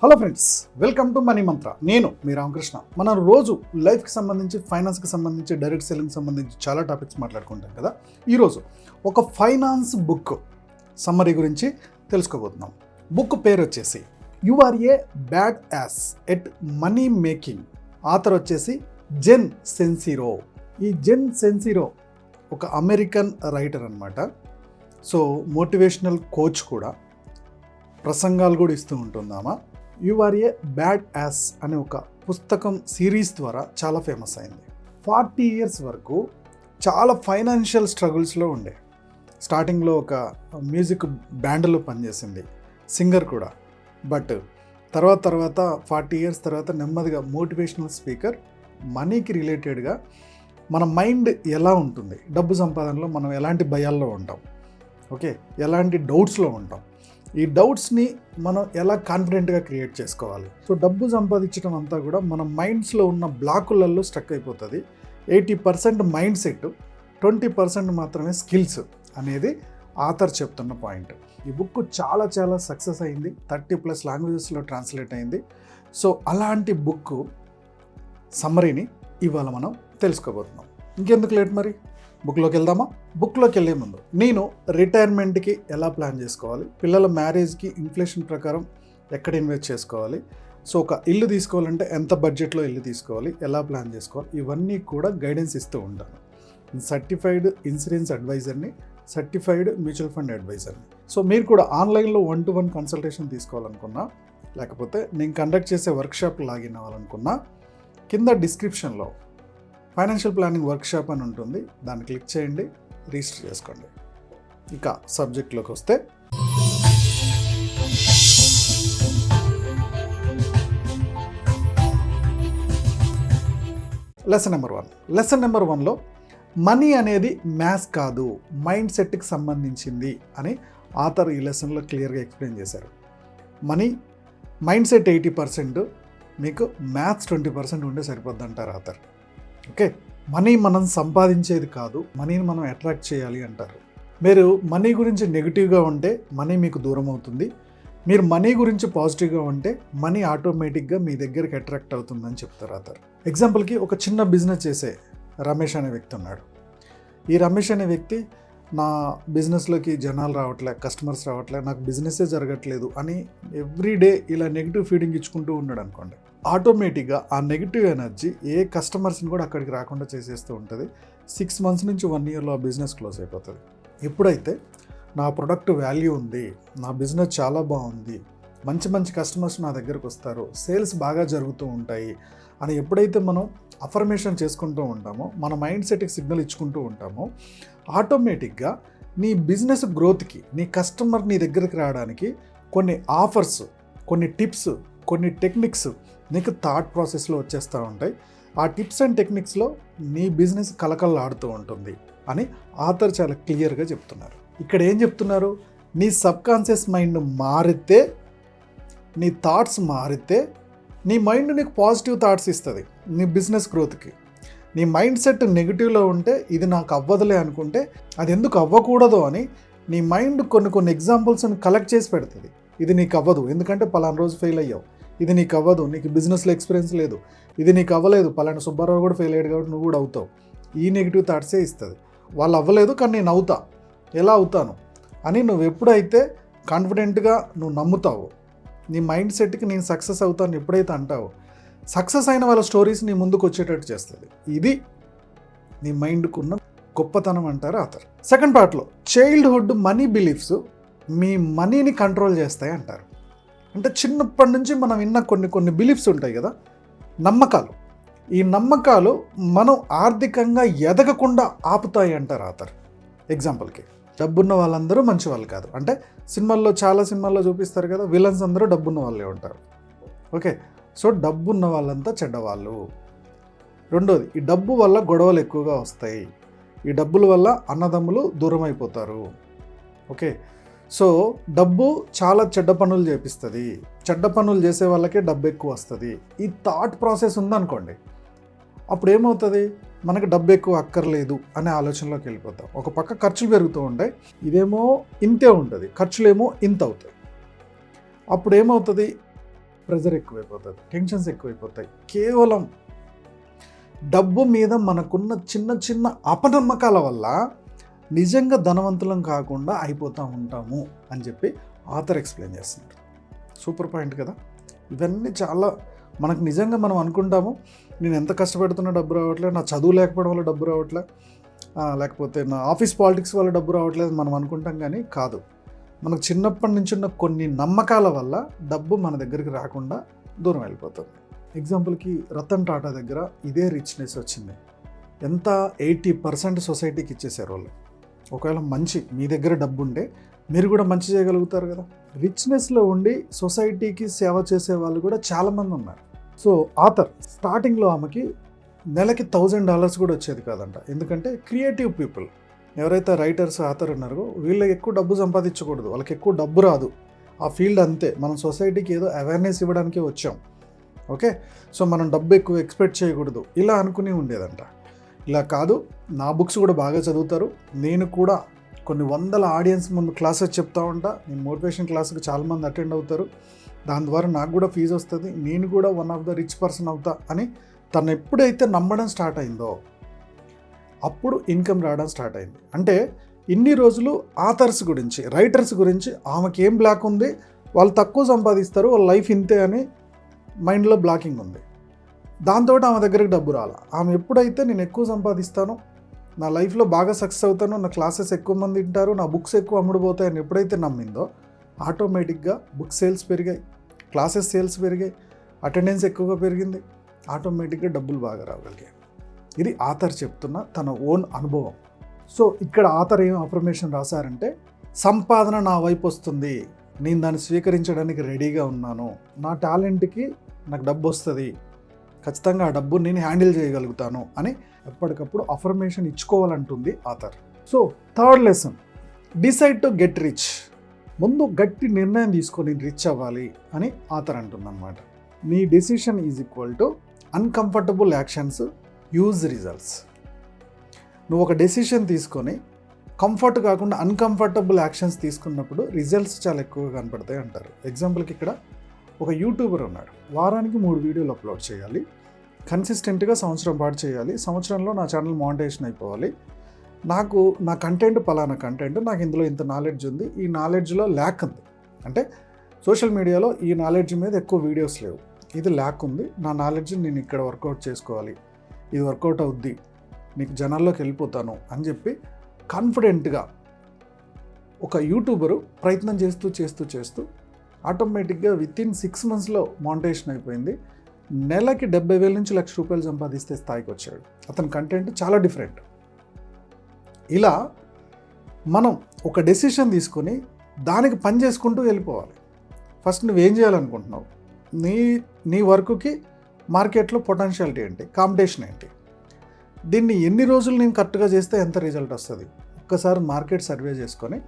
Hello friends, welcome to money మంత్ర. నేను మీ రామకృష్ణ. మనం రోజు లైఫ్కి సంబంధించి, ఫైనాన్స్కి సంబంధించి, డైరెక్ట్ సెల్లింగ్కి సంబంధించి చాలా టాపిక్స్ మాట్లాడుకుంటాం కదా. ఈరోజు ఒక ఫైనాన్స్ బుక్ సమ్మరీ గురించి తెలుసుకోబోతున్నాం. బుక్ పేరు వచ్చేసి you are a badass at money making. Author వచ్చేసి జెన్ సిన్సిరో. ఈ జెన్ సిన్సిరో ఒక అమెరికన్ రైటర్ అనమాట. సో మోటివేషనల్ కోచ్ కూడా, ప్రసంగాలు కూడా ఇస్తూ ఉంటుందామా. You are a badass అనే ఒక పుస్తకం సిరీస్ ద్వారా చాలా ఫేమస్ అయింది. 40 years వరకు చాలా ఫైనాన్షియల్ స్ట్రగుల్స్లో ఉండే. స్టార్టింగ్లో ఒక మ్యూజిక్ బ్యాండ్లో పనిచేసింది, సింగర్ కూడా. బట్ తర్వాత 40 years తర్వాత నెమ్మదిగా మోటివేషనల్ స్పీకర్. మనీకి రిలేటెడ్గా మన మైండ్ ఎలా ఉంటుంది, డబ్బు సంపాదనలో మనం ఎలాంటి భయాల్లో ఉంటాం, ఓకే, ఎలాంటి డౌట్స్లో ఉంటాం, ఈ డౌట్స్ని మనం ఎలా కాన్ఫిడెంట్గా క్రియేట్ చేసుకోవాలి. సో డబ్బు సంపాదించడం అంతా కూడా మన మైండ్స్లో ఉన్న బ్లాకులలో స్టక్ అయిపోతుంది. 80% మైండ్ సెట్, 20% మాత్రమే స్కిల్స్ అనేది ఆథర్ చెప్తున్న పాయింట్. ఈ బుక్ చాలా సక్సెస్ అయింది. 30+ లాంగ్వేజెస్లో ట్రాన్స్లేట్ అయింది. సో అలాంటి బుక్ సమ్మరీని ఇవాళ మనం తెలుసుకోబోతున్నాం. ఇంకెందుకు లేట్, మరి బుక్లోకి వెళ్దామా? బుక్లోకి వెళ్ళే ముందు నేను రిటైర్మెంట్కి ఎలా ప్లాన్ చేసుకోవాలి, పిల్లల మ్యారేజ్కి ఇన్ఫ్లేషన్ ప్రకారం ఎక్కడ ఇన్వెస్ట్ చేసుకోవాలి, సో ఒక ఇల్లు తీసుకోవాలంటే ఎంత బడ్జెట్లో ఇల్లు తీసుకోవాలి, ఎలా ప్లాన్ చేసుకోవాలి, ఇవన్నీ కూడా గైడెన్స్ ఇస్తూ ఉంటాను. సర్టిఫైడ్ ఇన్సూరెన్స్ అడ్వైజర్ని, సర్టిఫైడ్ మ్యూచువల్ ఫండ్ అడ్వైజర్ని. సో మీరు కూడా ఆన్లైన్లో 1-to-1 కన్సల్టేషన్ తీసుకోవాలనుకున్నా, లేకపోతే నేను కండక్ట్ చేసే వర్క్షాప్ లాగిన్ అవ్వాలనుకున్నా, కింద డిస్క్రిప్షన్లో ఫైనాన్షియల్ ప్లానింగ్ వర్క్షాప్ అని ఉంటుంది, దాన్ని క్లిక్ చేయండి, రిజిస్టర్ చేసుకోండి. ఇక సబ్జెక్ట్లోకి వస్తే, లెసన్ నెంబర్ 1లో మనీ అనేది మ్యాథ్స్ కాదు, మైండ్ సెట్కి సంబంధించింది అని ఆథర్ ఈ లెసన్లో క్లియర్గా ఎక్స్ప్లెయిన్ చేశారు. మనీ మైండ్ సెట్ 80%, మీకు మ్యాథ్స్ 20% ఉండే సరిపోద్ది అంటారు ఆథర్. ఓకే, మనీ మనం సంపాదించేది కాదు, మనీని మనం అట్రాక్ట్ చేయాలి అంటారు. మీరు మనీ గురించి నెగిటివ్గా ఉంటే మనీ మీకు దూరం అవుతుంది. మీరు మనీ గురించి పాజిటివ్గా ఉంటే మనీ ఆటోమేటిక్గా మీ దగ్గరికి అట్రాక్ట్ అవుతుందని చెప్తారు ఆథర్. ఎగ్జాంపుల్కి ఒక చిన్న బిజినెస్ చేసే రమేష్ అనే వ్యక్తి ఉన్నాడు. ఈ రమేష్ అనే వ్యక్తి, నా బిజినెస్లోకి జనాలు రావట్లే, కస్టమర్స్ రావట్లే, నాకు బిజినెస్సే జరగట్లేదు అని ఎవ్రీడే ఇలా నెగిటివ్ ఫీడింగ్ ఇచ్చుకుంటూ ఉన్నాడు అనుకోండి. ఆటోమేటిక్గా ఆ నెగిటివ్ ఎనర్జీ ఏ కస్టమర్స్ని కూడా అక్కడికి రాకుండా చేసేస్తూ ఉంటుంది. 6 months నుంచి 1 yearలో ఆ బిజినెస్ క్లోజ్ అయిపోతుంది. ఎప్పుడైతే నా ప్రొడక్ట్ వాల్యూ ఉంది, నా బిజినెస్ చాలా బాగుంది, మంచి కస్టమర్స్ నా దగ్గరకు వస్తారు, సేల్స్ బాగా జరుగుతూ ఉంటాయి అని ఎప్పుడైతే మనం అఫర్మేషన్ చేసుకుంటూ ఉంటామో, మన మైండ్ సెట్కి సిగ్నల్ ఇచ్చుకుంటూ ఉంటామో, ఆటోమేటిక్గా నీ బిజినెస్ గ్రోత్కి, నీ కస్టమర్ నీ దగ్గరికి రావడానికి కొన్ని ఆఫర్స్, కొన్ని టిప్స్, కొన్ని టెక్నిక్స్ నీకు థాట్ ప్రాసెస్లో వచ్చేస్తూ ఉంటాయి. ఆ టిప్స్ అండ్ టెక్నిక్స్లో నీ బిజినెస్ కలకల్లాడుతూ ఉంటుంది అని ఆథర్ చాలా క్లియర్గా చెప్తున్నారు. ఇక్కడ ఏం చెప్తున్నారు? నీ సబ్కాన్షియస్ మైండ్ మారితే, నీ థాట్స్ మారితే, నీ మైండ్ నీకు పాజిటివ్ థాట్స్ ఇస్తుంది నీ బిజినెస్ గ్రోత్కి. నీ మైండ్ సెట్ నెగిటివ్లో ఉంటే, ఇది నాకు అవ్వదులే అనుకుంటే, అది ఎందుకు అవ్వకూడదు అని నీ మైండ్ కొన్ని ఎగ్జాంపుల్స్ని కలెక్ట్ చేసి పెడుతుంది. ఇది నీకు అవ్వదు ఎందుకంటే పలానా రోజు ఫెయిల్ అయ్యావు, ఇది నీకు అవ్వదు, నీకు బిజినెస్లో ఎక్స్పీరియన్స్ లేదు, ఇది నీకు అవ్వలేదు, పలానా సుబ్బారావు కూడా ఫెయిల్ అయ్యాడు కాబట్టి నువ్వు కూడా అవుతావు. ఈ నెగిటివ్ థాట్సే ఇస్తుంది. వాళ్ళు అవ్వలేదు కానీ నేను అవుతా, ఎలా అవుతాను అని నువ్వు ఎప్పుడైతే కాన్ఫిడెంట్గా నువ్వు నమ్ముతావో, నీ మైండ్ సెట్కి నేను సక్సెస్ అవుతాను ఎప్పుడైతే అంటావో, సక్సెస్ అయిన వాళ్ళ స్టోరీస్ నీ ముందుకు వచ్చేటట్టు చేస్తుంది. ఇది నీ మైండ్కు ఉన్న గొప్పతనం అంటారు ఆథర్. సెకండ్ పార్ట్లో చైల్డ్హుడ్ మనీ బిలీఫ్స్ మీ మనీని కంట్రోల్ చేస్తాయి అంటారు. అంటే చిన్నప్పటి నుంచి మనం విన్న కొన్ని బిలీఫ్స్ ఉంటాయి కదా, నమ్మకాలు. ఈ నమ్మకాలు మనం ఆర్థికంగా ఎదగకుండా ఆపుతాయి అంటారు ఆథర్. ఎగ్జాంపుల్కి, డబ్బున్న వాళ్ళందరూ మంచి వాళ్ళు కాదు. అంటే చాలా సినిమాల్లో చూపిస్తారు కదా, విలన్స్ అందరూ డబ్బున్న వాళ్ళే ఉంటారు. ఓకే, సో డబ్బున్న వాళ్ళంతా చెడ్డవాళ్ళు. రెండోది, ఈ డబ్బు వల్ల గొడవలు ఎక్కువగా వస్తాయి, ఈ డబ్బుల వల్ల అన్నదమ్ములు దూరం అయిపోతారు. ఓకే, సో డబ్బు చాలా చెడ్డ పనులు చేపిస్తుంది, చెడ్డ పనులు చేసే వాళ్ళకే డబ్బు ఎక్కువ వస్తుంది. ఈ థాట్ ప్రాసెస్ ఉందనుకోండి, అప్పుడు ఏమవుతుంది, మనకు డబ్బు ఎక్కువ అక్కర్లేదు అనే ఆలోచనలోకి వెళ్ళిపోతాం. ఒక పక్క ఖర్చులు పెరుగుతూ ఉంటాయి, ఇదేమో ఇంతే ఉంటుంది, ఖర్చులేమో ఇంత అవుతాయి. అప్పుడు ఏమవుతుంది, ప్రెజర్ ఎక్కువైపోతుంది, టెన్షన్స్ ఎక్కువైపోతాయి. కేవలం డబ్బు మీద మనకున్న చిన్న చిన్న అపనమ్మకాల వల్ల నిజంగా ధనవంతులం కాకుండా అయిపోతూ ఉంటాము అని చెప్పి ఆథర్ ఎక్స్ప్లెయిన్ చేస్తున్నారు. సూపర్ పాయింట్ కదా. ఇవన్నీ చాలా మనకు నిజంగా మనం అనుకుంటాము, నేను ఎంత కష్టపడుతున్నా డబ్బు రావట్లేదు, నా చదువు లేకపోవడం వల్ల డబ్బు రావట్లేదు, లేకపోతే నా ఆఫీస్ పాలిటిక్స్ వల్ల డబ్బు రావట్లేదు మనం అనుకుంటాం. కానీ కాదు, మనకు చిన్నప్పటి నుంచి ఉన్న కొన్ని నమ్మకాల వల్ల డబ్బు మన దగ్గరికి రాకుండా దూరం వెళ్ళిపోతుంది. ఎగ్జాంపుల్కి రతన్ టాటా దగ్గర ఇదే రిచ్నెస్ వచ్చింది. ఎంత 80% సొసైటీకి ఇచ్చేసారు వాళ్ళు. ఒకవేళ మంచి మీ దగ్గర డబ్బు ఉంటే మీరు కూడా మంచి చేయగలుగుతారు కదా. రిచ్నెస్లో ఉండి సొసైటీకి సేవ చేసే వాళ్ళు కూడా చాలామంది ఉన్నారు. సో ఆథర్ స్టార్టింగ్లో ఆమెకి నెలకి $1000 కూడా వచ్చేది కాదంట. ఎందుకంటే క్రియేటివ్ పీపుల్ ఎవరైతే రైటర్స్ ఆథర్ ఉన్నారో వీళ్ళకి ఎక్కువ డబ్బు సంపాదించకూడదు, వాళ్ళకి ఎక్కువ డబ్బు రాదు, ఆ ఫీల్డ్ అంతే. మనం సొసైటీకి ఏదో అవేర్నెస్ ఇవ్వడానికి వచ్చాం, ఓకే. సో మనం డబ్బు ఎక్కువ ఎక్స్పెక్ట్ చేయకూడదు ఇలా అనుకుని ఉండేదంట. ఇలా కాదు, నా బుక్స్ కూడా బాగా చదువుతారు, నేను కూడా కొన్ని వందల ఆడియన్స్ ముందు క్లాసెస్ చెప్తా ఉంటా, నేను మోటివేషన్ క్లాస్కి చాలామంది అటెండ్ అవుతారు, దాని ద్వారా నాకు కూడా ఫీజు వస్తుంది, నేను కూడా one of the rich person అవుతా అని తను ఎప్పుడైతే నమ్మడం స్టార్ట్ అయిందో అప్పుడు ఇన్కమ్ రావడం స్టార్ట్ అయింది. అంటే ఇన్ని రోజులు ఆథర్స్ గురించి, రైటర్స్ గురించి ఆమెకి ఏం బ్లాక్ ఉంది, వాళ్ళు తక్కువ సంపాదిస్తారు, వాళ్ళ లైఫ్ ఇంతే అని మైండ్లో బ్లాకింగ్ ఉంది. దాంతో ఆమె దగ్గరికి డబ్బు రాల. ఆమె ఎప్పుడైతే నేను ఎక్కువ సంపాదిస్తాను, నా లైఫ్లో బాగా సక్సెస్ అవుతాను, నా క్లాసెస్ ఎక్కువ మంది వింటారు, నా బుక్స్ ఎక్కువ అమ్ముడుపోతాయని ఎప్పుడైతే నమ్మిందో ఆటోమేటిక్గా బుక్ సేల్స్ పెరిగాయి, క్లాసెస్ సేల్స్ పెరిగాయి, అటెండెన్స్ ఎక్కువగా పెరిగింది, ఆటోమేటిక్గా డబ్బులు బాగా రాగలిగాయి. ఇది ఆథర్ చెప్తున్న తన ఓన్ అనుభవం. సో ఇక్కడ ఆథర్ ఏం అఫర్మేషన్ రాశారంటే, సంపాదన నా వైపు వస్తుంది, నేను దాన్ని స్వీకరించడానికి రెడీగా ఉన్నాను, నా టాలెంట్కి నాకు డబ్బు వస్తుంది, ఖచ్చితంగా ఆ డబ్బు నేను హ్యాండిల్ చేయగలుగుతాను అని ఎప్పటికప్పుడు అఫర్మేషన్ ఇచ్చుకోవాలంటుంది author. So third lesson, decide to get rich. ముందు గట్టి నిర్ణయం తీసుకొని రిచ్ అవ్వాలి అని ఆథర్ అంటుందన్నమాట. నీ decision is equal to uncomfortable actions use results. నువ్వు ఒక డెసిషన్ తీసుకొని కంఫర్ట్ కాకుండా అన్కంఫర్టబుల్ యాక్షన్స్ తీసుకున్నప్పుడు రిజల్ట్స్ చాలా ఎక్కువగా కనపడతాయి అంటారు. ఎగ్జాంపుల్కి ఇక్కడ ఒక యూట్యూబర్ ఉన్నాడు, వారానికి 3 వీడియోలు అప్లోడ్ చేయాలి, కన్సిస్టెంట్గా సంవత్సరం పాటు చేయాలి, సంవత్సరంలో నా ఛానల్ మానిటైజేషన్ అయిపోవాలి, నాకు నా కంటెంట్ పలానా కంటెంట్, నాకు ఇందులో ఇంత నాలెడ్జ్ ఉంది, ఈ నాలెడ్జ్లో ల్యాక్ ఉంది, అంటే సోషల్ మీడియాలో ఈ నాలెడ్జ్ మీద ఎక్కువ వీడియోస్ లేవు, ఇది ల్యాక్ ఉంది, నా నాలెడ్జ్ నేను ఇక్కడ వర్కౌట్ చేసుకోవాలి, ఇది వర్కౌట్ అవుద్ది, నీకు జనాల్లోకి వెళ్ళిపోతాను అని చెప్పి కాన్ఫిడెంట్గా ఒక యూట్యూబరు ప్రయత్నం చేస్తూ ఆటోమేటిక్గా వితిన్ 6 monthsలో మానిటైజేషన్ అయిపోయింది. నెలకి 70,000 నుంచి ₹1,00,000 సంపాదిస్తే స్థాయికి వచ్చాడు. అతని కంటెంట్ చాలా డిఫరెంట్. ఇలా మనం ఒక డెసిషన్ తీసుకొని దానికి పని చేసుకుంటూ వెళ్ళిపోవాలి. ఫస్ట్ నువ్వేం చేయాలనుకుంటున్నావు, నీ వర్క్కి మార్కెట్లో పొటెన్షియాలిటీ ఏంటి, కాంపిటీషన్ ఏంటి, దీన్ని ఎన్ని రోజులు నేను కరెక్ట్గా చేస్తే ఎంత రిజల్ట్ వస్తుంది, ఒక్కసారి మార్కెట్ సర్వే చేసుకొని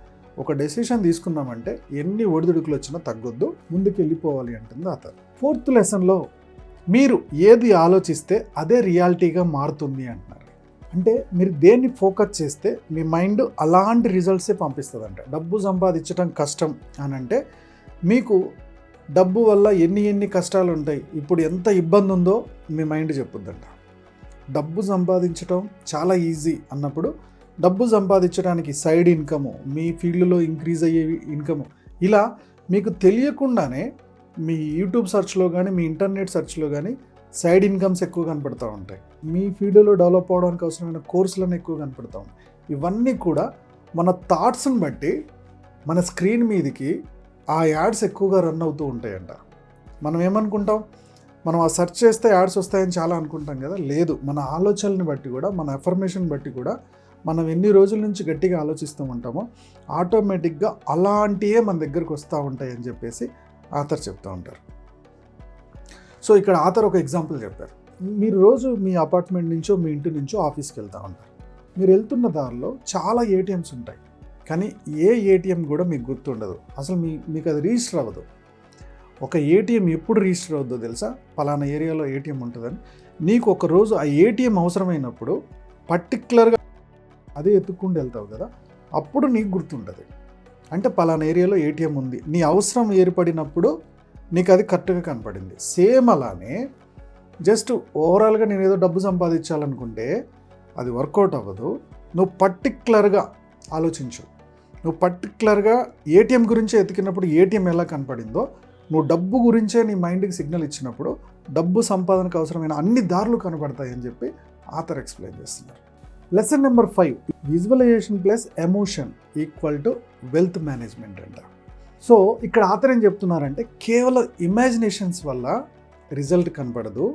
ఒక డెసిషన్ తీసుకున్నామంటే ఎన్ని ఒడిదుడుకులు వచ్చినా తగ్గొద్దు, ముందుకు వెళ్ళిపోవాలి అంటుంది ఆథర్. 4th లెసన్లో మీరు ఏది ఆలోచిస్తే అదే రియాలిటీగా మారుతుంది అంటున్నారు. అంటే మీరు దేన్ని ఫోకస్ చేస్తే మీ మైండ్ అలాంటి రిజల్ట్సే పంపిస్తుందంట. డబ్బు సంపాదించడం కష్టం అని అంటే మీకు డబ్బు వల్ల ఎన్ని కష్టాలు ఉంటాయి, ఇప్పుడు ఎంత ఇబ్బంది ఉందో మీ మైండ్ చెప్పుద్దంట. డబ్బు సంపాదించడం చాలా ఈజీ అన్నప్పుడు డబ్బు సంపాదించడానికి సైడ్ ఇన్కము, మీ ఫీల్డ్లో ఇంక్రీజ్ అయ్యే ఇన్కము, ఇలా మీకు తెలియకుండానే మీ యూట్యూబ్ సెర్చ్లో కానీ మీ ఇంటర్నెట్ సెర్చ్లో కానీ సైడ్ ఇన్కమ్స్ ఎక్కువ కనపడుతూ ఉంటాయి. మీ ఫీల్డ్లో డెవలప్ అవడానికి అవసరమైన కోర్సులను ఎక్కువ కనపడుతూ ఉంటాయి. ఇవన్నీ కూడా మన థాట్స్ని బట్టి మన స్క్రీన్ మీదకి ఆ యాడ్స్ ఎక్కువగా రన్ అవుతూ ఉంటాయంట. మనం ఏమనుకుంటాం, మనం ఆ సెర్చ్ చేస్తే యాడ్స్ వస్తాయని చాలా అనుకుంటాం కదా. లేదు, మన ఆలోచనని బట్టి కూడా, మన అఫర్మేషన్ బట్టి కూడా, మనం ఎన్ని రోజుల నుంచి గట్టిగా ఆలోచిస్తూ ఉంటామో ఆటోమేటిక్గా అలాంటివే మన దగ్గరకు వస్తూ ఉంటాయి అని చెప్పేసి ఆథర్ చెప్తూ ఉంటారు. సో ఇక్కడ ఆథర్ ఒక ఎగ్జాంపుల్ చెప్పారు. మీరు రోజు మీ అపార్ట్మెంట్ నుంచో మీ ఇంటి నుంచో ఆఫీస్కి వెళ్తూ ఉంటారు. మీరు వెళ్తున్న దారిలో చాలా ఏటీఎంస్ ఉంటాయి, కానీ ఏ ఏటీఎం కూడా మీకు గుర్తుండదు, అసలు మీకు అది రిజిస్టర్ అవ్వదు. ఒక ఏటీఎం ఎప్పుడు రిజిస్టర్ అవుద్దో తెలుసా, పలానా ఏరియాలో ఏటీఎం ఉంటుందని. నీకు ఒక రోజు ఆ ఏటీఎం అవసరమైనప్పుడు పర్టిక్యులర్గా అదే ఎత్తుక్కుంటూ వెళ్తావు కదా, అప్పుడు నీకు గుర్తుంటుంది. అంటే పలానా ఏరియాలో ఏటీఎం ఉంది, నీ అవసరం ఏర్పడినప్పుడు నీకు అది కరెక్ట్గా కనపడింది. సేమ్ అలానే జస్ట్ ఓవరాల్గా నేను ఏదో డబ్బు సంపాదించాలనుకుంటే అది వర్కౌట్ అవ్వదు. నువ్వు పర్టిక్యులర్గా ఆలోచించు. నువ్వు పర్టిక్యులర్గా ఏటీఎం గురించి ఎతికినప్పుడు ఏటీఎం ఎలా కనపడిందో, నువ్వు డబ్బు గురించే నీ మైండ్కి సిగ్నల్ ఇచ్చినప్పుడు డబ్బు సంపాదనకు అవసరమైన అన్ని దారులు కనపడతాయి అని చెప్పి ఆథర్ ఎక్స్ప్లెయిన్ చేస్తున్నారు. Lesson number 5, visualization plus emotion equal to wealth management అంట. సో ఇక్కడ ఆథర్ ఏం చెప్తున్నారంటే కేవలం ఇమాజినేషన్స్ వల్ల రిజల్ట్ కనపడదు,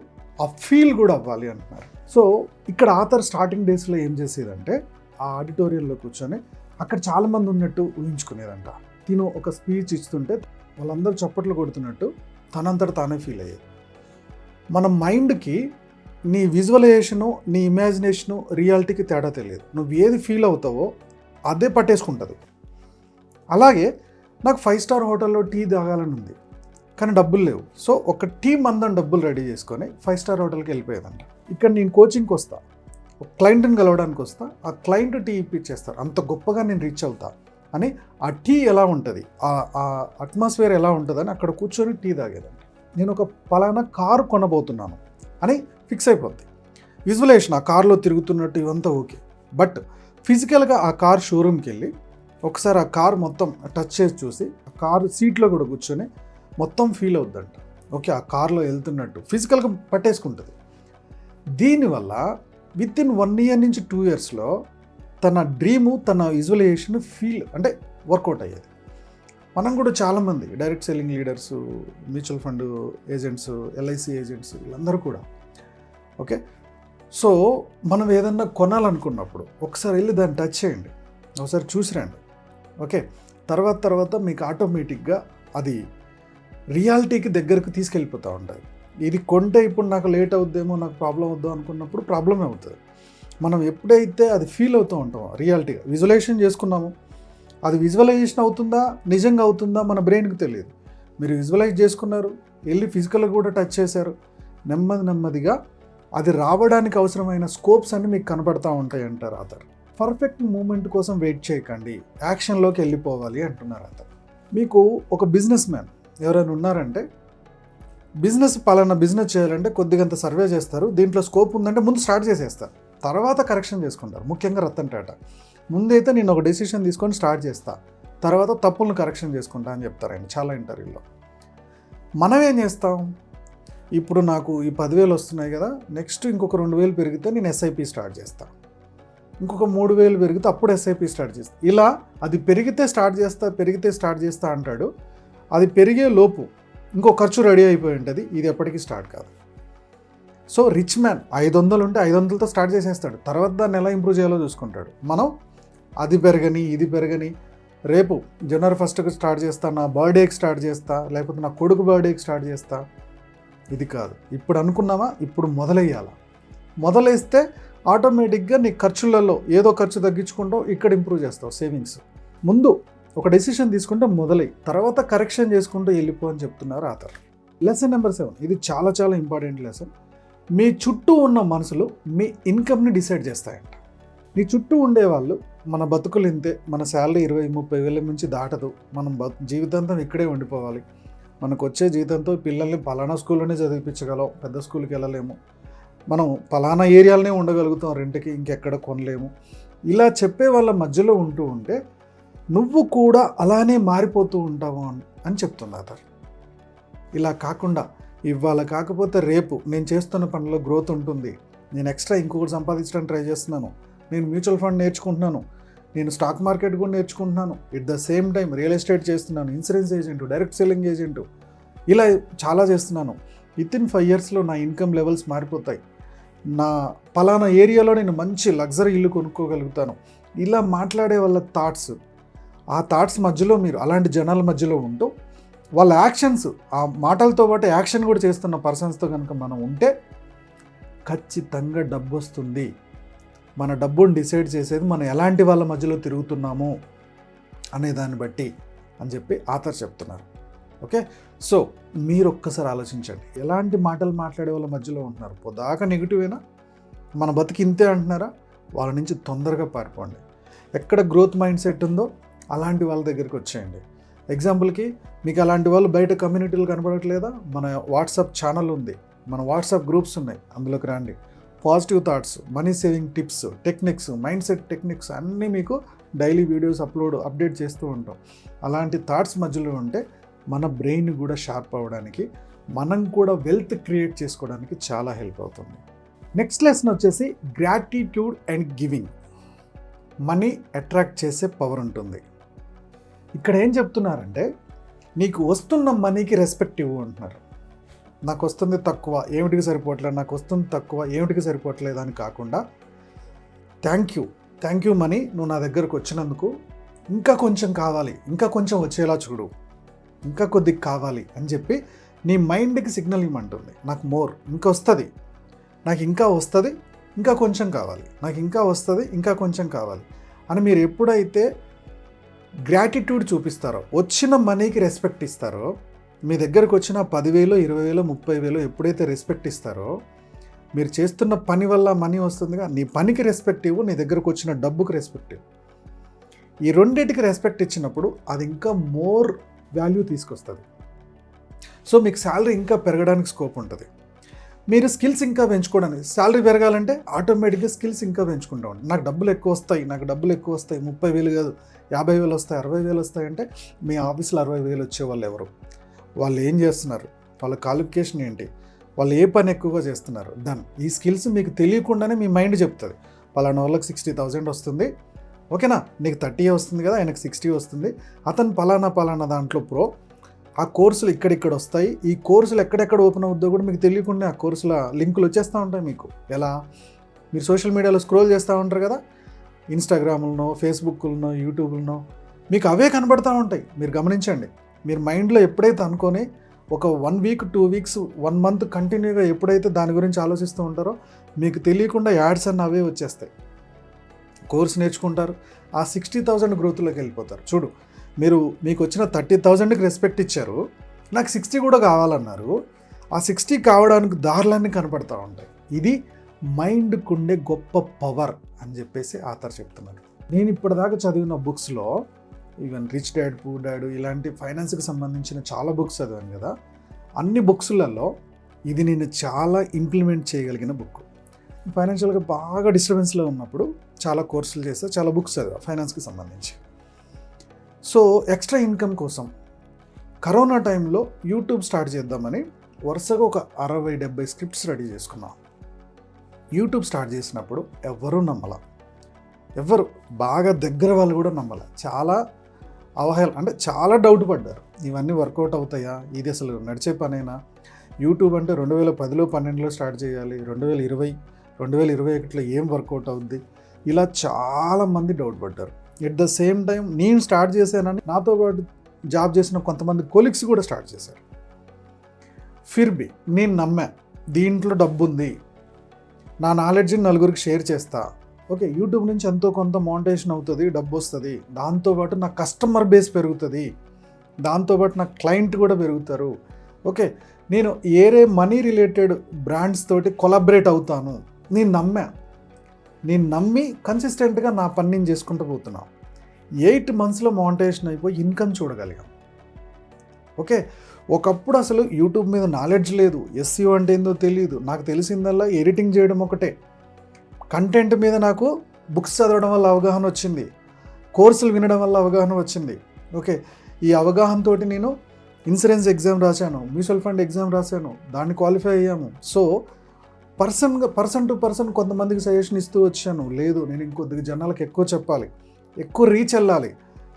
ఆ ఫీల్ కూడా అవ్వాలి అంటున్నారు. సో ఇక్కడ ఆథర్ స్టార్టింగ్ డేస్లో ఏం చేసేదంటే ఆ ఆడిటోరియంలో కూర్చొని అక్కడ చాలామంది ఉన్నట్టు ఊహించుకునేదంట. తిను ఒక స్పీచ్ ఇస్తుంటే వాళ్ళందరూ చప్పట్లు కొడుతున్నట్టు తనంతట తానే ఫీల్ అయ్యేది. మన మైండ్కి నీ విజువలైజేషను, నీ ఇమాజినేషను, రియాలిటీకి తేడా తెలియదు. నువ్వు ఏది ఫీల్ అవుతావో అదే పట్టేసుకుంటుంది. అలాగే నాకు 5 స్టార్ హోటల్లో టీ తాగాలని ఉంది, కానీ డబ్బులు లేవు. సో ఒక టీం అందరం డబ్బులు రెడీ చేసుకొని 5 స్టార్ హోటల్కి వెళ్ళిపోయేదంట. ఇక్కడ నేను కోచింగ్కి వస్తా, ఒక క్లయింట్ని కలవడానికి వస్తా, ఆ క్లయింట్ టీ ఇప్పించేస్తారు, అంత గొప్పగా నేను రీచ్ అవుతా అని. ఆ టీ ఎలా ఉంటుంది, ఆ అట్మాస్ఫియర్ ఎలా ఉంటుందని అక్కడ కూర్చొని టీ తాగేదండి. నేను ఒక పలానా కారు కొనబోతున్నాను అని ఫిక్స్ అయిపోద్ది. విజువలైజేషన్ ఆ కార్లో తిరుగుతున్నట్టు ఇవంతా ఓకే. బట్ ఫిజికల్గా ఆ కార్ షోరూమ్కి వెళ్ళి ఒకసారి ఆ కార్ మొత్తం టచ్ చేసి చూసి ఆ కారు సీట్లో కూడా కూర్చొని మొత్తం ఫీల్ అవుద్దంట. ఓకే, ఆ కార్లో వెళ్తున్నట్టు ఫిజికల్గా పట్టేసుకుంటుంది. దీనివల్ల విత్ ఇన్ 1 year నుంచి 2 yearsలో తన డ్రీము, తన విజువలైజేషన్ ఫీల్ అంటే వర్కౌట్ అయ్యేది. మనం కూడా చాలామంది direct selling leaders, mutual fund agents, LIC agents, వీళ్ళందరూ కూడా ఓకే. సో మనం ఏదన్నా కొనాలనుకున్నప్పుడు ఒకసారి వెళ్ళి దాన్ని టచ్ చేయండి, ఒకసారి చూసిరండి. ఓకే, తర్వాత మీకు ఆటోమేటిక్గా అది రియాలిటీకి దగ్గరకు తీసుకెళ్ళిపోతూ ఉంటుంది. ఇది కొంటే ఇప్పుడు నాకు లేట్ అవుద్దేమో, నాకు ప్రాబ్లం అవుద్దాం అనుకున్నప్పుడు ప్రాబ్లమే అవుతుంది. మనం ఎప్పుడైతే అది ఫీల్ అవుతూ ఉంటామో రియాలిటీగా విజువలైజేషన్ చేసుకున్నాము, అది విజువలైజేషన్ అవుతుందా నిజంగా అవుతుందా మన బ్రెయిన్కి తెలియదు. మీరు విజువలైజ్ చేసుకున్నారు, వెళ్ళి ఫిజికల్గా కూడా టచ్ చేశారు, నెమ్మదిగా అది రావడానికి అవసరమైన స్కోప్స్ అన్నీ మీకు కనపడతా ఉంటాయి అంటారు ఆథర్. పర్ఫెక్ట్ మూమెంట్ కోసం వెయిట్ చేయకండి, యాక్షన్లోకి వెళ్ళిపోవాలి అంటున్నారు ఆథర్. మీకు ఒక బిజినెస్ మ్యాన్ ఎవరైనా ఉన్నారంటే, పలానా బిజినెస్ చేయాలంటే కొద్దిగంత సర్వే చేస్తారు, దీంట్లో స్కోప్ ఉందంటే ముందు స్టార్ట్ చేసేస్తారు, తర్వాత కరెక్షన్ చేసుకుంటారు. ముఖ్యంగా రతన్ టాటా ముందైతే నేను ఒక డెసిషన్ తీసుకొని స్టార్ట్ చేస్తా, తర్వాత తప్పులను కరెక్షన్ చేసుకుంటా అని చెప్తారు ఆయన చాలా ఇంటర్వ్యూలో. మనం ఏం చేస్తాం, ఇప్పుడు నాకు ఈ 10,000 వస్తున్నాయి కదా, నెక్స్ట్ ఇంకొక 2,000 పెరిగితే నేను ఎస్ఐపి స్టార్ట్ చేస్తా, ఇంకొక 3,000 పెరిగితే అప్పుడు ఎస్ఐపి స్టార్ట్ చేస్తా, ఇలా అది పెరిగితే స్టార్ట్ చేస్తా అంటాడు. అది పెరిగే లోపు ఇంకో ఖర్చు రెడీ అయిపోయి ఉంటుంది, ఇది ఎప్పటికీ స్టార్ట్ కాదు. సో రిచ్ మ్యాన్ 500 ఉంటే 500తో స్టార్ట్ చేసేస్తాడు, తర్వాత దాన్ని ఎలా ఇంప్రూవ్ చేయాలో చూసుకుంటాడు. మనం అది పెరగని ఇది పెరగని, రేపు జనవరి 1st స్టార్ట్ చేస్తా, నా బర్త్డేకి స్టార్ట్ చేస్తా, లేకపోతే నా కొడుకు బర్త్డేకి స్టార్ట్ చేస్తా, ఇది కాదు. ఇప్పుడు అనుకున్నామా, ఇప్పుడు మొదలేస్తే ఆటోమేటిక్గా నీ ఖర్చులలో ఏదో ఖర్చు తగ్గించుకుంటావు, ఇక్కడ ఇంప్రూవ్ చేస్తావు సేవింగ్స్. ముందు ఒక డెసిషన్ తీసుకుంటే తర్వాత కరెక్షన్ చేసుకుంటూ వెళ్ళిపో అని చెప్తున్నారు ఆథర్. లెసన్ నెంబర్ 7, ఇది చాలా ఇంపార్టెంట్ లెసన్. మీ చుట్టూ ఉన్న మనుషులు మీ ఇన్కమ్ని డిసైడ్ చేస్తాయంట. నీ చుట్టూ ఉండేవాళ్ళు మన బతుకులు ఇంతే, మన శాలరీ 20-30 వేల నుంచి దాటదు, మనం జీవితాంతం ఇక్కడే ఉండిపోవాలి, మనకు వచ్చే జీవితంతో పిల్లల్ని పలానా స్కూల్లోనే చదివించగలం, పెద్ద స్కూల్కి వెళ్ళలేము, మనం పలానా ఏరియాలోనే ఉండగలుగుతాం, రెంట్కి ఇంకెక్కడ కొనలేము, ఇలా చెప్పే వాళ్ళ మధ్యలో ఉంటే నువ్వు కూడా అలానే మారిపోతూ ఉంటావు అని చెప్తుంది ఆథర్. ఇలా కాకుండా ఇవాళ కాకపోతే రేపు నేను చేస్తున్న పనిలో గ్రోత్ ఉంటుంది, నేను ఎక్స్ట్రా ఇంకొకటి సంపాదించడానికి ట్రై చేస్తున్నాను, నేను మ్యూచువల్ ఫండ్ నేర్చుకుంటున్నాను, నేను స్టాక్ మార్కెట్ కూడా నేర్చుకుంటున్నాను, at the same time real estate చేస్తున్నాను, insurance agent, direct selling agent, ఇలా చాలా చేస్తున్నాను. విత్ ఇన్ 5 yearsలో నా ఇన్కమ్ లెవెల్స్ మారిపోతాయి, నా పలానా ఏరియాలో నేను మంచి లగ్జరీ ఇల్లు కొనుక్కోగలుగుతాను. ఇలా మాట్లాడే వాళ్ళ ఆ థాట్స్ మధ్యలో మీరు అలాంటి జనాల మధ్యలో ఉంటూ వాళ్ళ యాక్షన్స్, ఆ మాటలతో పాటు యాక్షన్ కూడా చేస్తున్న పర్సన్స్తో కనుక మనం ఉంటే ఖచ్చితంగా డబ్బు వస్తుంది. మన డబ్బుని డిసైడ్ చేసేది మనం ఎలాంటి వాళ్ళ మధ్యలో తిరుగుతున్నాము అనే దాన్ని బట్టి అని చెప్పి ఆథర్ చెప్తున్నారు. ఓకే, సో మీరు ఒక్కసారి ఆలోచించండి, ఎలాంటి మాటలు మాట్లాడే వాళ్ళ మధ్యలో ఉంటున్నారు. పొద్దాక నెగిటివేనా, మన బతికి ఇంతే అంటున్నారా, వాళ్ళ నుంచి తొందరగా పారిపోండి. ఎక్కడ గ్రోత్ మైండ్ సెట్ ఉందో అలాంటి వాళ్ళ దగ్గరికి వచ్చేయండి. ఎగ్జాంపుల్కి మీకు అలాంటి వాళ్ళు బయట కమ్యూనిటీలు కనబడట్లేదా? మన వాట్సాప్ ఛానల్ ఉంది, మన వాట్సాప్ గ్రూప్స్ ఉన్నాయి, అందులోకి రండి. Positive thoughts, money saving tips, techniques, mind set techniques అన్నీ మీకు డైలీ వీడియోస్ అప్డేట్ చేస్తూ ఉంటాం. అలాంటి థాట్స్ మధ్యలో ఉంటే మన బ్రెయిన్ కూడా షార్ప్ అవ్వడానికి, మనం కూడా వెల్త్ క్రియేట్ చేసుకోవడానికి చాలా హెల్ప్ అవుతుంది. నెక్స్ట్ లెసన్ వచ్చేసి gratitude and giving. Money attract చేసే పవర్ ఉంటుంది. ఇక్కడ ఏం చెప్తున్నారంటే, నీకు వస్తున్న మనీకి రెస్పెక్ట్ ఇవ్వు అంటున్నారు. నాకు వస్తుంది తక్కువ, ఏమిటికి సరిపోవట్లేదు, నాకు వస్తుంది తక్కువ, ఏమిటికి సరిపోవట్లేదు అని కాకుండా థ్యాంక్ యూ మనీ, నువ్వు నా దగ్గరకు వచ్చినందుకు, ఇంకా కొంచెం కావాలి, ఇంకా కొంచెం వచ్చేలా చూడు, ఇంకా కొద్దిగా కావాలి అని చెప్పి నీ మైండ్కి సిగ్నల్ ఇవ్వమంటుంది. నాకు మోర్, ఇంకా వస్తుంది, నాకు ఇంకా వస్తుంది, ఇంకా కొంచెం కావాలి, నాకు ఇంకా వస్తుంది, ఇంకా కొంచెం కావాలి అని మీరు ఎప్పుడైతే గ్రాటిట్యూడ్ చూపిస్తారో, వచ్చిన మనీకి రెస్పెక్ట్ ఇస్తారో, మీ దగ్గరకు వచ్చిన 10,000, 20,000, 30,000 ఎప్పుడైతే రెస్పెక్ట్ ఇస్తారో, మీరు చేస్తున్న పని వల్ల మనీ వస్తుందిగా, నీ పనికి రెస్పెక్ట్ ఇవ్వు, నీ దగ్గరకు వచ్చిన డబ్బుకి రెస్పెక్ట్ ఇవ్వు. ఈ రెండింటికి రెస్పెక్ట్ ఇచ్చినప్పుడు అది ఇంకా మోర్ వాల్యూ తీసుకొస్తుంది. సో మీకు శాలరీ ఇంకా పెరగడానికి స్కోప్ ఉంటుంది. మీరు స్కిల్స్ ఇంకా పెంచుకోవడానికి, శాలరీ పెరగాలంటే ఆటోమేటిక్గా స్కిల్స్ ఇంకా పెంచుకుంటూ ఉంటాం. నాకు డబ్బులు ఎక్కువ వస్తాయి, 30,000 కాదు 50,000 వస్తాయి, 60,000 వస్తాయి అంటే మీ ఆఫీస్లో 60,000 వచ్చేవాళ్ళు ఎవరు? వాళ్ళు ఏం చేస్తున్నారు, వాళ్ళ క్వాలిఫికేషన్ ఏంటి, వాళ్ళు ఏ పని ఎక్కువగా చేస్తున్నారు, ఈ స్కిల్స్ మీకు తెలియకుండానే మీ మైండ్ చెప్తుంది. పలానా వాళ్ళకి 60,000 వస్తుంది, ఓకేనా, నీకు 30 వస్తుంది కదా, ఆయనకు 60 వస్తుంది, అతను పలానా దాంట్లో ప్రో, ఆ కోర్సులు ఇక్కడిక్కడ వస్తాయి, ఈ కోర్సులు ఎక్కడెక్కడ ఓపెన్ అవుద్దో కూడా మీకు తెలియకుండా ఆ కోర్సుల లింకులు వచ్చేస్తూ ఉంటాయి మీకు. ఎలా? మీరు సోషల్ మీడియాలో స్క్రోల్ చేస్తూ ఉంటారు కదా, ఇన్స్టాగ్రామ్లో, ఫేస్బుక్లో, యూట్యూబ్లో, మీకు అవే కనబడుతూ ఉంటాయి. మీరు గమనించండి. మీరు మైండ్లో ఎప్పుడైతే అనుకొని ఒక 1 వీక్, 2 వీక్స్, 1 మంత్ కంటిన్యూగా ఎప్పుడైతే దాని గురించి ఆలోచిస్తూ ఉంటారో, మీకు తెలియకుండా యాడ్స్ అన్న అవే వచ్చేస్తాయి. కోర్స్ నేర్చుకుంటారు, ఆ 60,000 గ్రోత్లోకి వెళ్ళిపోతారు. చూడు, మీకు వచ్చిన 30,000కి రెస్పెక్ట్ ఇచ్చారు, నాకు 60 కూడా కావాలన్నారు, ఆ 60 కావడానికి దారులన్నీ కనపడతా ఉంటాయి. ఇది మైండ్కు ఉండే గొప్ప పవర్ అని చెప్పేసి ఆథర్ చెప్తున్నారు. నేను ఇప్పటిదాకా చదివిన బుక్స్లో, even rich dad poor dad ఇలాంటి ఫైనాన్స్కి సంబంధించిన చాలా బుక్స్ చదివాను కదా, అన్ని బుక్స్లలో ఇది నేను చాలా ఇంప్లిమెంట్ చేయగలిగిన బుక్. ఫైనాన్షియల్గా బాగా డిస్టర్బెన్స్లో ఉన్నప్పుడు చాలా కోర్సులు చేస్తే, చాలా బుక్స్ చదివా ఫైనాన్స్కి సంబంధించి. సో ఎక్స్ట్రా ఇన్కమ్ కోసం కరోనా టైంలో యూట్యూబ్ స్టార్ట్ చేద్దామని వరుసగా ఒక 60-70 స్క్రిప్ట్స్ రెడీ చేసుకున్నాం. యూట్యూబ్ స్టార్ట్ చేసినప్పుడు ఎవరూ ఎవరు బాగా దగ్గర వాళ్ళు కూడా చాలా అంటే చాలా డౌట్ పడ్డారు. ఇవన్నీ వర్కౌట్ అవుతాయా, ఇది అసలు నడిచే పనేనా, యూట్యూబ్ అంటే 2010లో 12లో స్టార్ట్ చేయాలి, 2020, 2021లో ఏం వర్కౌట్ అవుద్ది, ఇలా చాలామంది డౌట్ పడ్డారు. ఎట్ ద సేమ్ టైం నేను స్టార్ట్ చేశానని నాతో పాటు జాబ్ చేసిన కొంతమంది కొలీగ్స్ కూడా స్టార్ట్ చేశారు. ఫిర్బీ నేను నమ్మా, దీంట్లో డబ్బు ఉంది, నా నాలెడ్జ్ని నలుగురికి షేర్ చేస్తా, ఓకే, యూట్యూబ్ నుంచి ఎంతో కొంత మోనిటైజేషన్ అవుతుంది, డబ్బు వస్తుంది, దాంతోపాటు నా కస్టమర్ బేస్ పెరుగుతుంది, దాంతోపాటు నా క్లయింట్ కూడా పెరుగుతారు, ఓకే, నేను ఏరే మనీ రిలేటెడ్ బ్రాండ్స్ తోటి కొలాబరేట్ అవుతాను. నేను నమ్మి కన్సిస్టెంట్గా నా పని నేను చేసుకుంటూ పోతున్నాను. 8 monthsలో మోనిటైజేషన్ అయిపోయి ఇన్కమ్ చూడగలిగాం. ఓకే, ఒకప్పుడు అసలు యూట్యూబ్ మీద నాలెడ్జ్ లేదు, ఎస్ఈఓ అంటే ఏందో తెలియదు, నాకు తెలిసిందల్లా ఎడిటింగ్ చేయడం ఒకటే. కంటెంట్ మీద నాకు బుక్స్ చదవడం వల్ల అవగాహన వచ్చింది, కోర్సులు వినడం వల్ల అవగాహన వచ్చింది. ఓకే, ఈ అవగాహనతో నేను ఇన్సూరెన్స్ ఎగ్జామ్ రాశాను, మ్యూచువల్ ఫండ్ ఎగ్జామ్ రాశాను, దాన్ని క్వాలిఫై అయ్యాము. సో పర్సన్ టు పర్సన్ కొంతమందికి సజెషన్ ఇస్తూ వచ్చాను. లేదు, నేను ఇంకొద్దిగా జనాలకు ఎక్కువ చెప్పాలి, ఎక్కువ రీచ్ వెళ్ళాలి,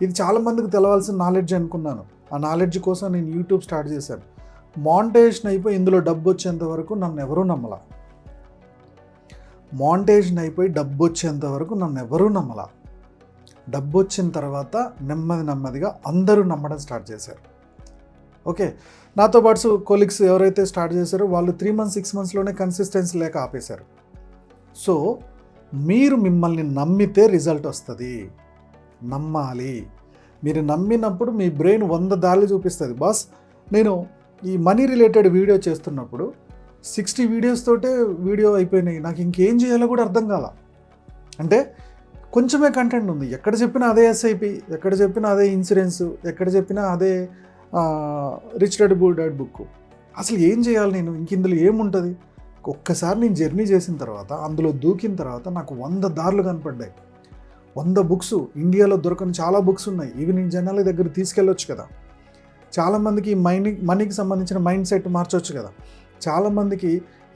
ఇది చాలామందికి తెలవాల్సిన నాలెడ్జ్ అనుకున్నాను. ఆ నాలెడ్జ్ కోసం నేను యూట్యూబ్ స్టార్ట్ చేశాను. మానిటైజేషన్ అయిపోయి ఇందులో డబ్బు వచ్చేంత వరకు నన్ను ఎవరూ నమ్మలా. డబ్బు వచ్చిన తర్వాత నెమ్మదిగా అందరూ నమ్మడం స్టార్ట్ చేశారు. ఓకే, నాతో పాటు కొలీగ్స్ ఎవరైతే స్టార్ట్ చేశారో వాళ్ళు 3 months 6 monthsలోనే కన్సిస్టెన్సీ లేక ఆపేశారు. సో మీరు మిమ్మల్ని నమ్మితే రిజల్ట్ వస్తుంది, నమ్మాలి. మీరు నమ్మినప్పుడు మీ బ్రెయిన్ 100 దారులు చూపిస్తుంది. బాస్, నేను ఈ మనీ రిలేటెడ్ వీడియో చేస్తున్నప్పుడు 60 వీడియోస్ తోటే వీడియో అయిపోయినాయి, నాకు ఇంకేం చేయాలో కూడా అర్థం కాల. అంటే కొంచెమే కంటెంట్ ఉంది, ఎక్కడ చెప్పినా అదే ఎస్ఐపి, ఎక్కడ చెప్పినా అదే ఇన్సూరెన్స్, ఎక్కడ చెప్పినా అదే rich dad poor dad book. అసలు ఏం చేయాలి నేను? ఇంక ఇందులో ఏముంటుంది? ఒక్కసారి నేను జర్నీ చేసిన తర్వాత, అందులో దూకిన తర్వాత నాకు 100 దారులు కనపడ్డాయి. 100 బుక్స్, ఇండియాలో దొరకని చాలా బుక్స్ ఉన్నాయి. ఇవి నేను జనాల దగ్గర తీసుకెళ్ళొచ్చు కదా. చాలామందికి మనీకి సంబంధించిన మైండ్ సెట్ మార్చవచ్చు కదా. చాలామందికి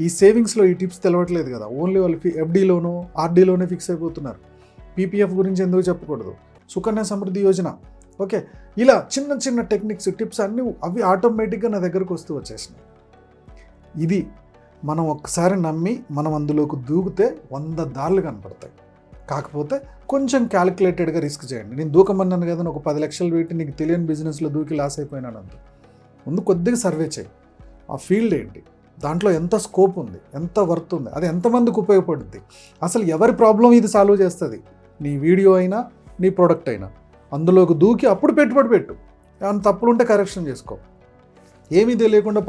ఈ సేవింగ్స్లో ఈ టిప్స్ తెలవట్లేదు కదా. ఓన్లీ వాళ్ళు ఎఫ్డీలోనో ఆర్డీలోనే ఫిక్స్ అయిపోతున్నారు. పీపీఎఫ్ గురించి ఎందుకు చెప్పకూడదు, సుకన్య సమృద్ధి యోజన, ఓకే, ఇలా చిన్న చిన్న టెక్నిక్స్, టిప్స్ అన్నీ అవి ఆటోమేటిక్గా నా దగ్గరకు వస్తూ వచ్చేసినాయి. ఇది మనం ఒక్కసారి నమ్మి మనం అందులోకి దూకితే 100 దారులు కనపడతాయి. కాకపోతే కొంచెం క్యాలిక్యులేటెడ్గా రిస్క్ చేయండి. నేను దూకమన్నాను కదా, ఒక 10 లక్షలు పెట్టి నీకు తెలియని బిజినెస్లో దూకి లాస్ అయిపోయినాను అంత. ముందు కొద్దిగా సర్వే చేయి, ఆ ఫీల్డ్ ఏంటి, దాంట్లో ఎంత స్కోప్ ఉంది, ఎంత వర్త్ ఉంది, అది ఎంతమందికి ఉపయోగపడుతుంది, అసలు ఎవరి ప్రాబ్లం ఇది సాల్వ్ చేస్తుంది, నీ వీడియో అయినా నీ ప్రోడక్ట్ అయినా. అందులోకి దూకి అప్పుడు పెట్టుబడి పెట్టు. ఏమైనా తప్పులుంటే కరెక్షన్ చేసుకో. ఏమీ తెలియకుండా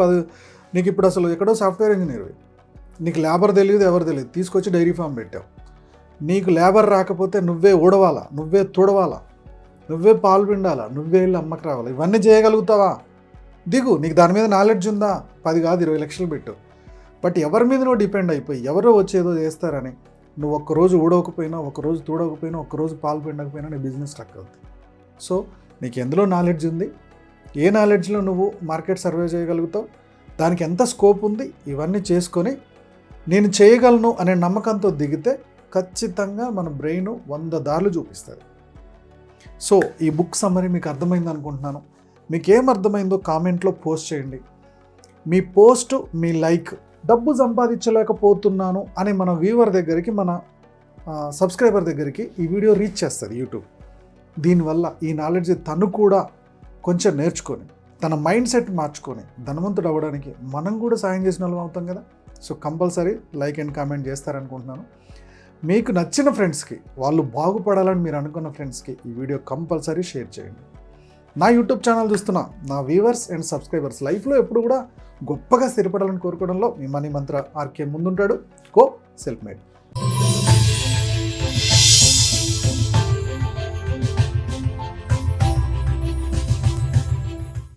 నీకు ఇప్పుడు అసలు ఎక్కడో సాఫ్ట్వేర్ ఇంజనీర్వి, నీకు లేబర్ తెలియదు, ఎవరు తెలియదు, తీసుకొచ్చి డైరీ ఫామ్ పెట్టావు. నీకు లేబర్ రాకపోతే నువ్వే ఊడవాలా, నువ్వే తుడవాలా, నువ్వే పాలు పిండాలా, నువ్వే వెళ్ళి అమ్మకి రావాలా. ఇవన్నీ చేయగలుగుతావా? దిగు. నీకు దాని మీద నాలెడ్జ్ ఉందా? 10 కాదు 20 లక్షలు పెట్టు. బట్ ఎవరి మీద నువ్వు డిపెండ్ అయిపోయి ఎవరో వచ్చేదో చేస్తారని నువ్వు ఒక్కరోజు ఊడవకపోయినా, ఒకరోజు తూడవకపోయినా, ఒక్కరోజు పాలు పిండకపోయినా నీ బిజినెస్ స్ట్రక్ అవుతుంది. సో నీకు ఎందులో నాలెడ్జ్ ఉంది, ఏ నాలెడ్జ్లో నువ్వు మార్కెట్ సర్వే చేయగలుగుతావు, దానికి ఎంత స్కోప్ ఉంది, ఇవన్నీ చేసుకొని నేను చేయగలను అనే నమ్మకంతో దిగితే ఖచ్చితంగా మన బ్రెయిన్ 100 దారులు చూపిస్తుంది. సో ఈ బుక్ సమ్మరీ మీకు అర్థమైంది అనుకుంటున్నాను. మీకు ఏం అర్థమైందో కామెంట్లో పోస్ట్ చేయండి. మీ పోస్ట్, మీ లైక్ డబ్బు సంపాదించలేకపోతున్నాను అని మన వ్యూవర్ దగ్గరికి, మన సబ్స్క్రైబర్ దగ్గరికి ఈ వీడియో రీచ్ చేస్తుంది యూట్యూబ్. దీనివల్ల ఈ నాలెడ్జ్ తను కూడా కొంచెం నేర్చుకొని తన మైండ్ సెట్ మార్చుకొని ధనవంతుడు అవ్వడానికి మనం కూడా సాయం చేసిన వాళ్ళం అవుతాం కదా. So compulsory like and comment చేస్తారనుకుంటున్నాను. మీకు నచ్చిన ఫ్రెండ్స్కి, వాళ్ళు బాగుపడాలని మీరు అనుకున్న ఫ్రెండ్స్కి ఈ వీడియో కంపల్సరీ షేర్ చేయండి. నా యూట్యూబ్ ఛానల్ చూస్తున్న నా వ్యూవర్స్ అండ్ సబ్స్క్రైబర్స్ లైఫ్లో ఎప్పుడు కూడా గొప్పగా స్థిరపడాలని కోరుకోవడంలో మీ మనీ మంత్ర ఆర్కే ముందుంటాడు. Go self made.